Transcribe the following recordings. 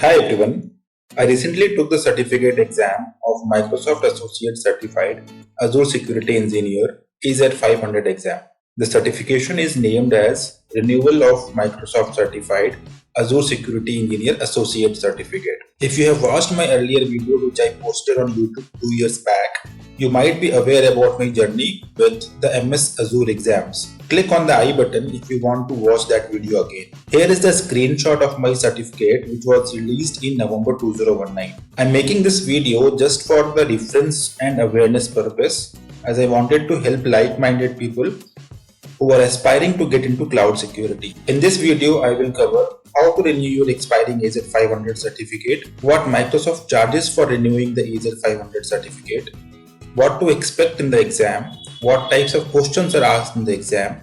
Hi everyone. I recently took the certificate exam of Microsoft Associate Certified Azure Security Engineer AZ500 exam. The certification is named as Renewal of Microsoft Certified Azure Security Engineer Associate Certificate. If you have watched my earlier video which I posted on YouTube 2 years back, you might be aware about my journey with the MS Azure exams. Click on the I button if you want to watch that video again. Here is the screenshot of my certificate which was released in November 2019. I'm making this video just for the reference and awareness purpose, as I wanted to help like-minded people who are aspiring to get into cloud security. In this video, I will cover how to renew your expiring AZ500 certificate, what Microsoft charges for renewing the AZ500 certificate, what to expect in the exam, what types of questions are asked in the exam,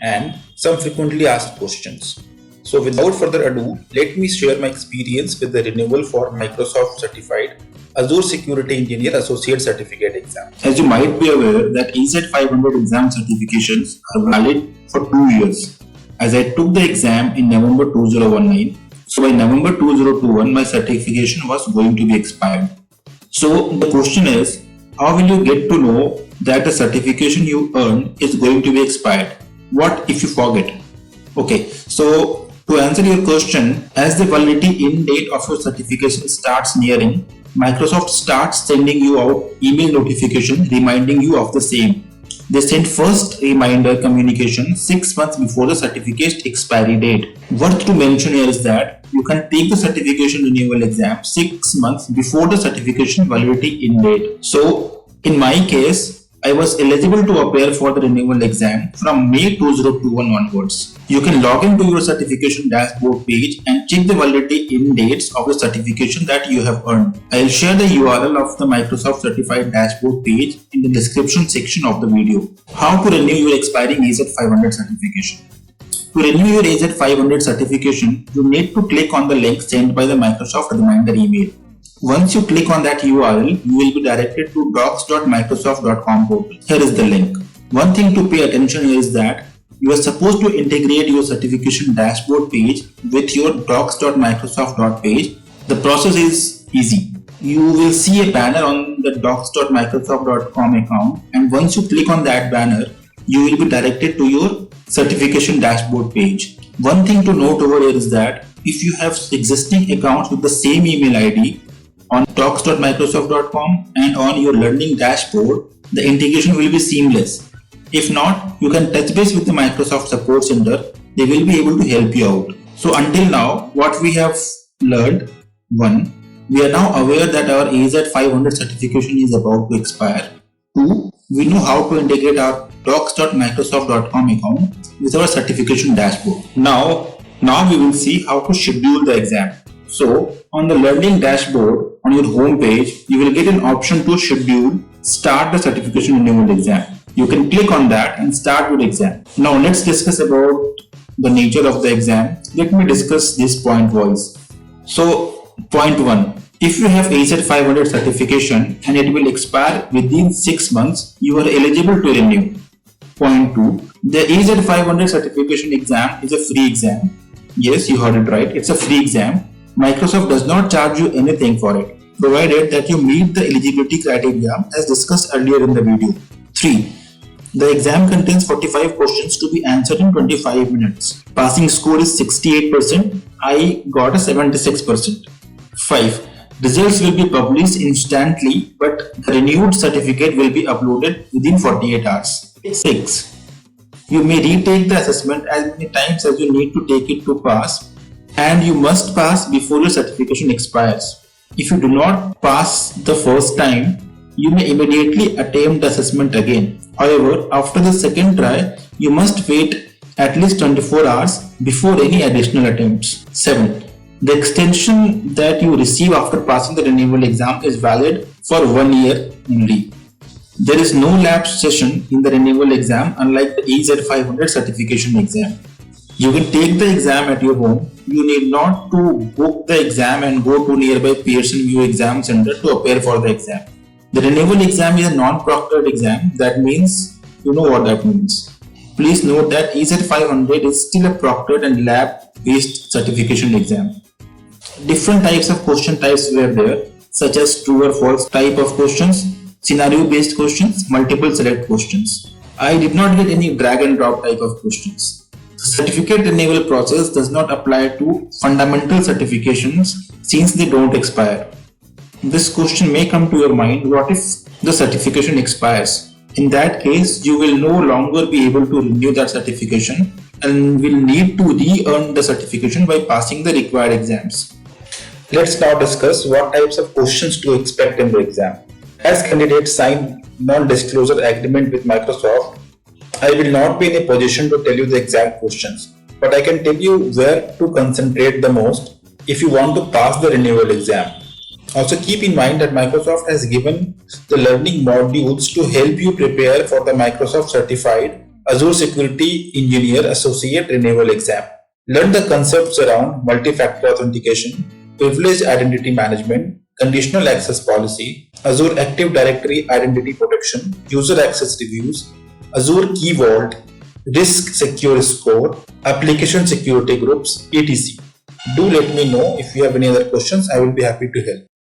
and some frequently asked questions. So without further ado, let me share my experience with the renewal for Microsoft Certified Azure Security Engineer Associate Certificate exam. As you might be aware that AZ500 exam certifications are valid for 2 years. As I took the exam in November 2019, so by November 2021 my certification was going to be expired. So the question is, how will you get to know that the certification you earned is going to be expired? What if you forget? Okay, so to answer your question, as the validity end date of your certification starts nearing, Microsoft starts sending you out email notification reminding you of the same. They send first reminder communication 6 months before the certificate expiry date. Worth to mention here is that you can take the certification renewal exam 6 months before the certification validity end date. So in my case, I was eligible to appear for the renewal exam from May 2021 onwards. You can log into your certification dashboard page and check the validity end dates of the certification that you have earned. I will share the URL of the Microsoft Certified dashboard page in the description section of the video. How to renew your expiring AZ500 certification? To renew your AZ500 certification, you need to click on the link sent by the Microsoft reminder email. Once you click on that URL, you will be directed to docs.microsoft.com portal. Here is the link. One thing to pay attention here is that you are supposed to integrate your certification dashboard page with your docs.microsoft.com page. The process is easy. You will see a banner on the docs.microsoft.com account, and once you click on that banner, you will be directed to your certification dashboard page. One thing to note over here is that if you have existing accounts with the same email ID on docs.microsoft.com and on your learning dashboard, the integration will be seamless. If not, you can touch base with the Microsoft Support Center. They will be able to help you out. So until now, what we have learned: 1. We are now aware that our AZ500 certification is about to expire. 2. We know how to integrate our docs.microsoft.com account with our certification dashboard. Now we will see how to schedule the exam. So on the learning dashboard on your home page, you will get an option to schedule start the certification renewal exam. You can click on that and start your exam. Now let's discuss about the nature of the exam. Let me discuss this point wise. So point 1. If you have AZ500 certification and it will expire within 6 months, you are eligible to renew. Point 2. The AZ500 certification exam is a free exam. Yes, you heard it right. It's a free exam. Microsoft does not charge you anything for it, provided that you meet the eligibility criteria as discussed earlier in the video. 3. The exam contains 45 questions to be answered in 25 minutes. Passing score is 68%. I got a 76%. 5. Results will be published instantly, but the renewed certificate will be uploaded within 48 hours. 6. You may retake the assessment as many times as you need to take it to pass, and you must pass before your certification expires. If you do not pass the first time, you may immediately attempt the assessment again. However, after the second try, you must wait at least 24 hours before any additional attempts. 7. The extension that you receive after passing the renewal exam is valid for 1 year only. There is no lapse session in the renewal exam, unlike the AZ500 certification exam. You can take the exam at your home. You need not to book the exam and go to nearby Pearson VUE Exam Center to appear for the exam. The renewal exam is a non-proctored exam. That means, you know what that means. Please note that AZ500 is still a proctored and lab-based certification exam. Different types of question types were there, such as true or false type of questions, scenario based questions, multiple select questions. I did not get any drag and drop type of questions. The certificate renewal process does not apply to fundamental certifications since they don't expire. This question may come to your mind: what if the certification expires? In that case, you will no longer be able to renew that certification and will need to re-earn the certification by passing the required exams. Let's now discuss what types of questions to expect in the exam. As candidates sign non-disclosure agreement with Microsoft, I will not be in a position to tell you the exact questions, but I can tell you where to concentrate the most if you want to pass the renewal exam. Also keep in mind that Microsoft has given the learning modules to help you prepare for the Microsoft Certified Azure Security Engineer Associate Renewal exam. Learn the concepts around multi-factor authentication, privileged identity management, conditional access policy, Azure Active Directory identity protection, user access reviews, Azure Key Vault, Risk Secure Score, application security groups, etc. Do let me know if you have any other questions. I will be happy to help.